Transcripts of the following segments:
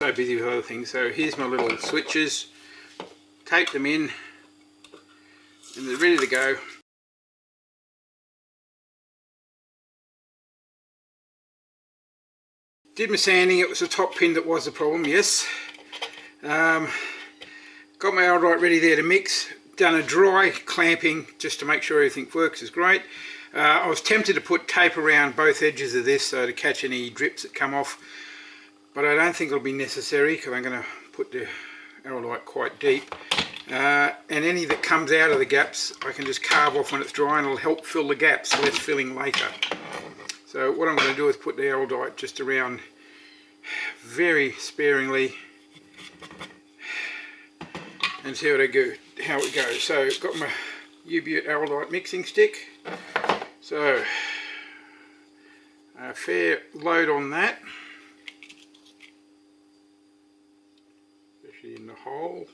So busy with other things. So here's my little switches, tape them in and they're ready to go. Did my sanding, it was the top pin that was the problem, yes. Got my Aldite ready there to mix, done a dry clamping just to make sure everything works is great. I was tempted to put tape around both edges of this so to catch any drips that come off, but I don't think it'll be necessary because I'm going to put the Aldite quite deep. And any that comes out of the gaps I can just carve off when it's dry and it'll help fill the gaps, less filling later. So what I'm going to do is put the Aldite just around very sparingly and see how it goes. So I've got my U-Butte Aldite mixing stick. So a fair load on that, especially in the hole.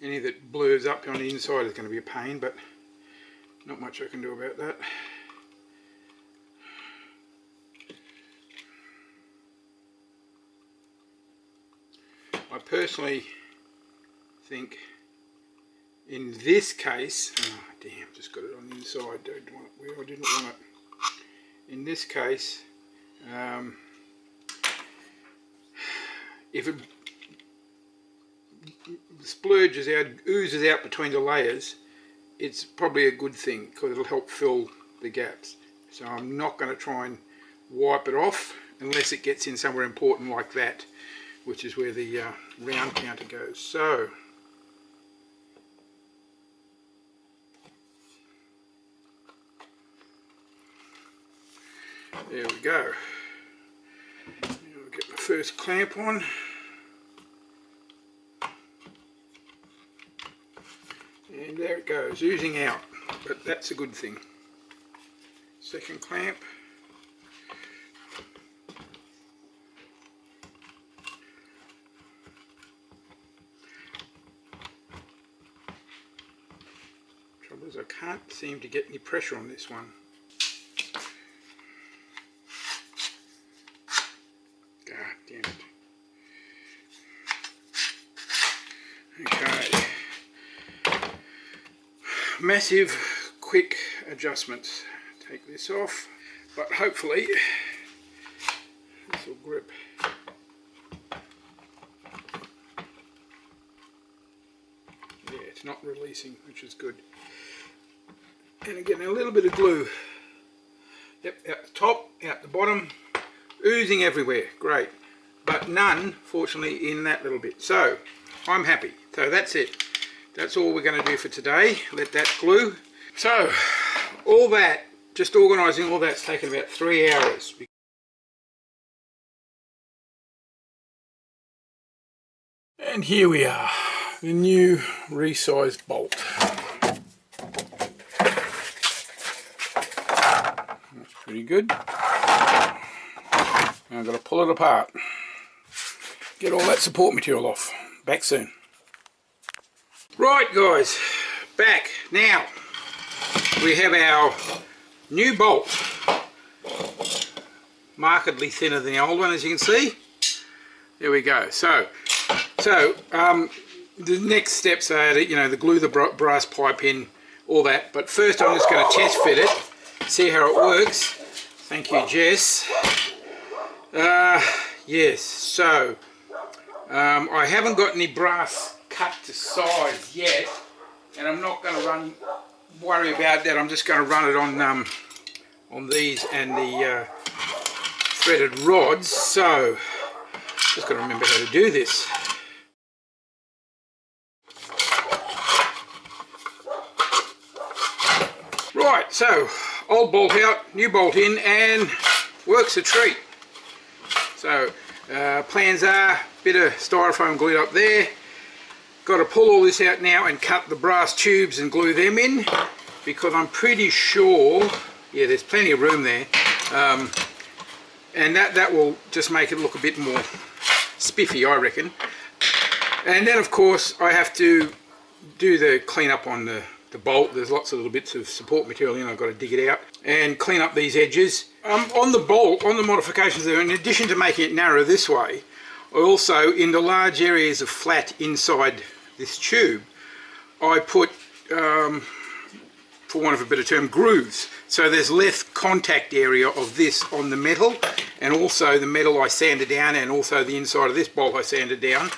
Any that blurs up on the inside is going to be a pain, but not much I can do about that. I personally think in this case, oh damn, just got it on the inside, don't want it where I didn't want it. In this case, if it splurges out, oozes out between the layers, it's probably a good thing because it'll help fill the gaps. So I'm not going to try and wipe it off unless it gets in somewhere important like that, which is where the round counter goes. So there we go. Now I'll get my first clamp on. And there it goes, oozing out, but that's a good thing. Second clamp. Trouble is I can't seem to get any pressure on this one. God damn it. Okay. Massive quick adjustments. Take this off, but hopefully this will grip. Yeah, it's not releasing, which is good. And again, a little bit of glue. Yep, out the top, out the bottom, oozing everywhere, great. But none, fortunately, in that little bit. So, I'm happy. So that's it. That's all we're going to do for today. Let that glue. So, all that, just organising all that's taken about 3 hours. And here we are, the new resized bolt. That's pretty good. Now I've got to pull it apart. Get all that support material off. Back soon. Right guys, back. Now we have our new bolt, markedly thinner than the old one, as you can see. There we go. So the next steps are to, to glue the brass pipe in, all that. But first I'm just going to test fit it, see how it works. Thank you, Jess. Yes, so I haven't got any brass cut to size yet, and I'm not going to worry about that. I'm just going to run it on these and the threaded rods. So just got to remember how to do this. Right, so old bolt out, new bolt in, and works a treat. So plans are bit of styrofoam glued up there. Got to pull all this out now and cut the brass tubes and glue them in, because I'm pretty sure, yeah, there's plenty of room there, and that will just make it look a bit more spiffy, I reckon. And then of course I have to do the clean up on the the bolt. There's lots of little bits of support material in. I've got to dig it out and clean up these edges. On the bolt, on the modifications there, in addition to making it narrow this way, I also, in the large areas of flat inside this tube, I put, for want of a better term, grooves. So there's less contact area of this on the metal, and also the metal I sanded down, and also the inside of this bolt I sanded down.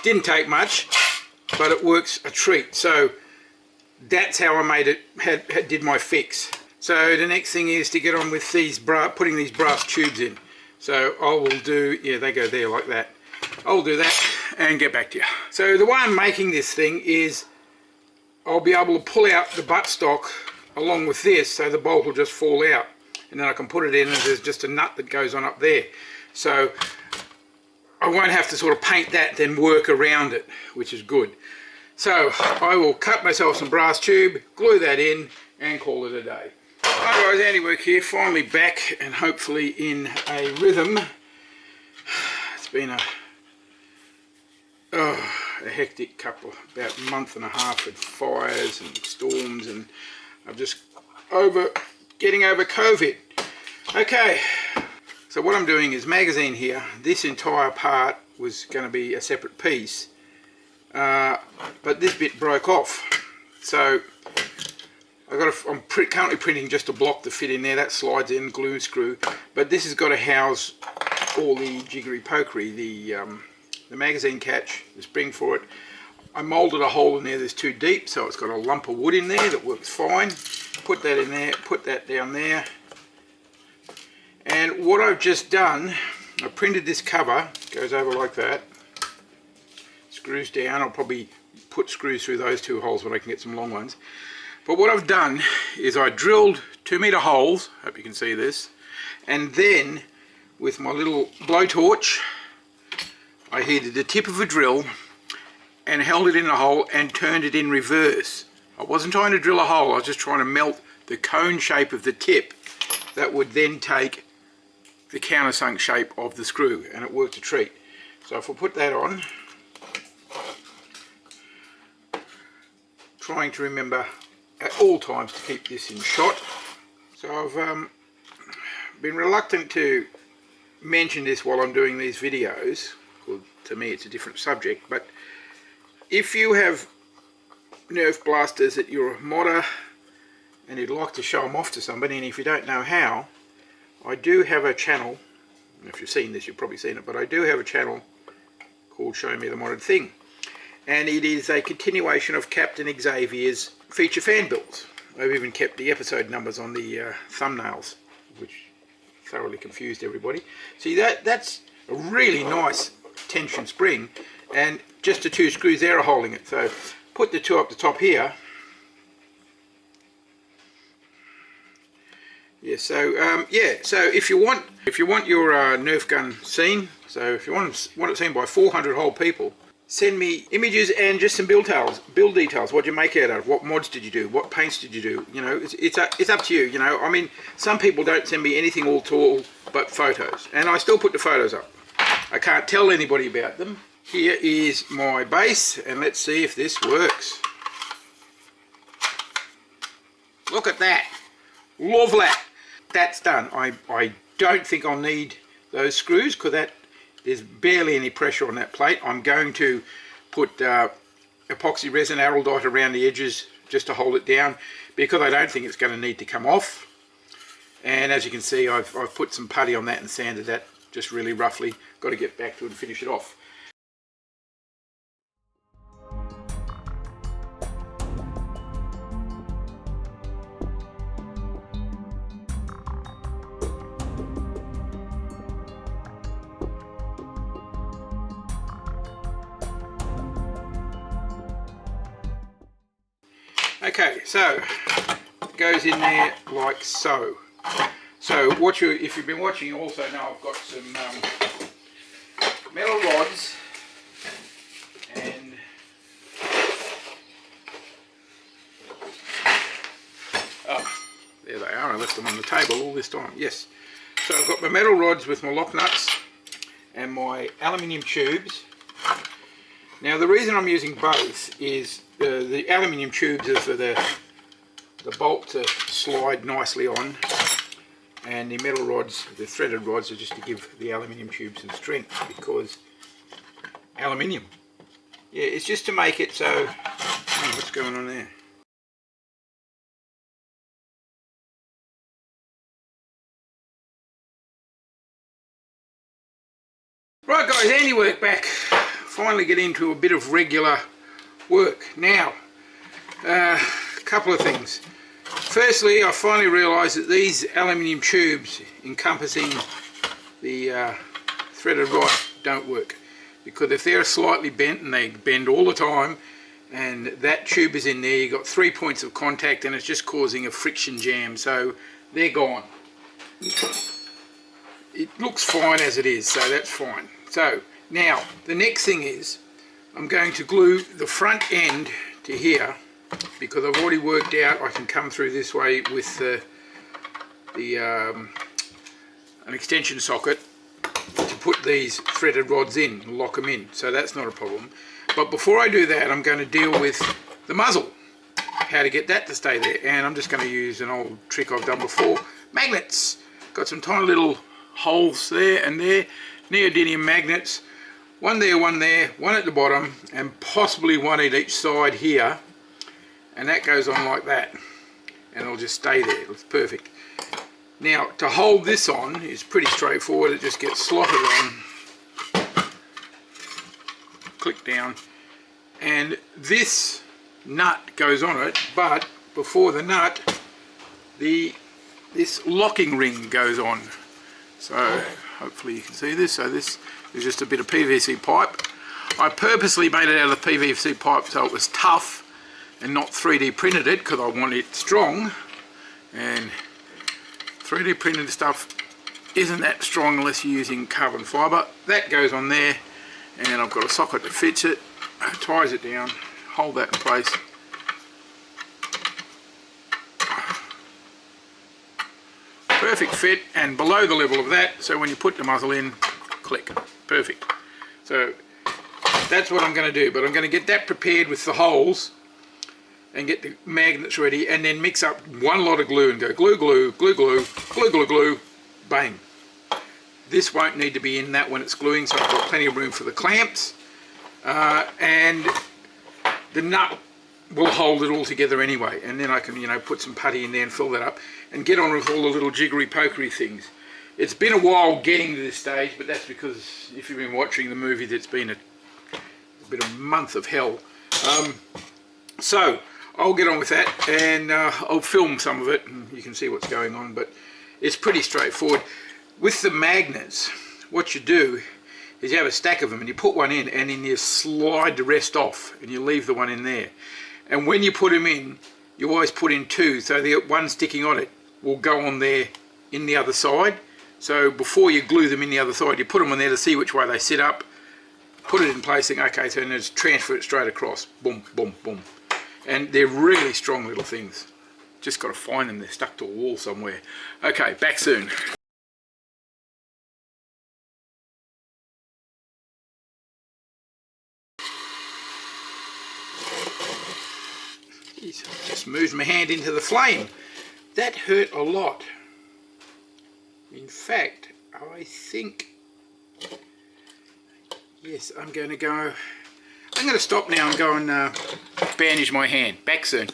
Didn't take much, but it works a treat. So that's how I made it, did my fix. So the next thing is to get on with these putting these brass tubes in. So I will do, yeah, they go there like that. I'll do that and get back to you. So the way I'm making this thing is I'll be able to pull out the buttstock along with this, so the bolt will just fall out, and then I can put it in and there's just a nut that goes on up there. So I won't have to sort of paint that then work around it, which is good. So I will cut myself some brass tube, glue that in and call it a day. Hi guys, Andy Work here, finally back and hopefully in a rhythm. It's been a hectic couple, about a month and a half with fires and storms, and I'm just getting over COVID. Okay, so what I'm doing is magazine here. This entire part was going to be a separate piece, but this bit broke off. So I'm currently printing just a block to fit in there. That slides in, glue screw, but this has got to house all the jiggery pokery, the magazine catch, the spring for it. I moulded a hole in there that's too deep, so it's got a lump of wood in there that works fine. Put that in there, put that down there. And what I've just done, I printed this cover, goes over like that, screws down. I'll probably put screws through those two holes when I can get some long ones. But what I've done is I drilled 2-meter holes, hope you can see this, and then with my little blowtorch I heated the tip of a drill and held it in a hole and turned it in reverse. I wasn't trying to drill a hole, I was just trying to melt the cone shape of the tip that would then take the countersunk shape of the screw, and it worked a treat. So if I put that on, trying to remember at all times to keep this in shot. So I've been reluctant to mention this while I'm doing these videos. Well, to me it's a different subject, but if you have Nerf blasters that you're a modder and you'd like to show them off to somebody, and if you don't know how, I do have a channel, and if you've seen this you've probably seen it, but I do have a channel called Show Me the Modded Thing, and it is a continuation of Captain Xavier's feature fan builds. I've even kept the episode numbers on the thumbnails, which thoroughly confused everybody. See, that's a really nice tension spring, and just the 2 screws there are holding it. So put the 2 up the top here. Yeah, so so if you want your Nerf gun seen, so if you want it seen by 400 whole people, send me images and just some build details. What did you make out of? What mods did you do? What paints did you do? You know, it's up to you. You know, I mean, some people don't send me anything all but photos, and I still put the photos up. I can't tell anybody about them. Here is my base, and let's see if this works. Look at that. Lovely. That's done. I don't think I'll need those screws because there's barely any pressure on that plate. I'm going to put epoxy resin araldite around the edges just to hold it down, because I don't think it's going to need to come off. And as you can see, I've put some putty on that and sanded that just really roughly. Got to get back to it and finish it off. Okay, so it goes in there like so. So if you've been watching, you also know I've got some metal rods, and there they are. I left them on the table all this time. Yes. So I've got my metal rods with my lock nuts and my aluminium tubes. Now the reason I'm using both is the aluminium tubes are for the the bolt to slide nicely on, and the metal rods, the threaded rods, are just to give the aluminium tube some strength, because aluminium. Yeah, it's just to make it so... Oh, what's going on there? Right guys, handiwork back. Finally get into a bit of regular work. Now, a couple of things. Firstly, I finally realised that these aluminium tubes encompassing the threaded rod don't work, because if they're slightly bent, and they bend all the time, and that tube is in there, you've got 3 points of contact and it's just causing a friction jam, so they're gone. It looks fine as it is, so that's fine. So now the next thing is I'm going to glue the front end to here, because I've already worked out I can come through this way with an extension socket to put these threaded rods in and lock them in, so that's not a problem. But before I do that, I'm going to deal with the muzzle, how to get that to stay there, and I'm just going to use an old trick I've done before. Magnets. Got some tiny little holes there and there, neodymium magnets, one there, one at the bottom, and possibly one at each side here, and that goes on like that, and it'll just stay there. It's perfect. Now, to hold this on is pretty straightforward. It just gets slotted on, click down, and this nut goes on it, but before the nut, this locking ring goes on. So hopefully you can see this. So this is just a bit of PVC pipe. I purposely made it out of PVC pipe so it was tough and not 3D printed it, because I want it strong, and 3D printed stuff isn't that strong unless you're using carbon fibre. That goes on there, and I've got a socket that fits it, ties it down, hold that in place. Perfect fit, and below the level of that, so when you put the muzzle in, click, perfect. So that's what I'm going to do, but I'm going to get that prepared with the holes and get the magnets ready, and then mix up one lot of glue and go glue, glue, glue, glue, glue, glue, glue, bang. This won't need to be in that when it's gluing, so I've got plenty of room for the clamps, and the nut will hold it all together anyway, and then I can, you know, put some putty in there and fill that up and get on with all the little jiggery pokery things. It's been a while getting to this stage, but that's because if you've been watching the movie, that's been a bit of a month of hell. So I'll get on with that, and I'll film some of it and you can see what's going on, but it's pretty straightforward. With the magnets, what you do is you have a stack of them and you put one in, and then you slide the rest off and you leave the one in there. And when you put them in, you always put in two, so the one sticking on it will go on there in the other side. So before you glue them in the other side, you put them on there to see which way they sit up, put it in place, think, okay, so then just transfer it straight across, boom, boom, boom. And they're really strong little things. Just got to find them, they're stuck to a wall somewhere. Okay, back soon. Just moved my hand into the flame. That hurt a lot. In fact, I think, yes, I'm going to stop now and go and bandage my hand. Back soon.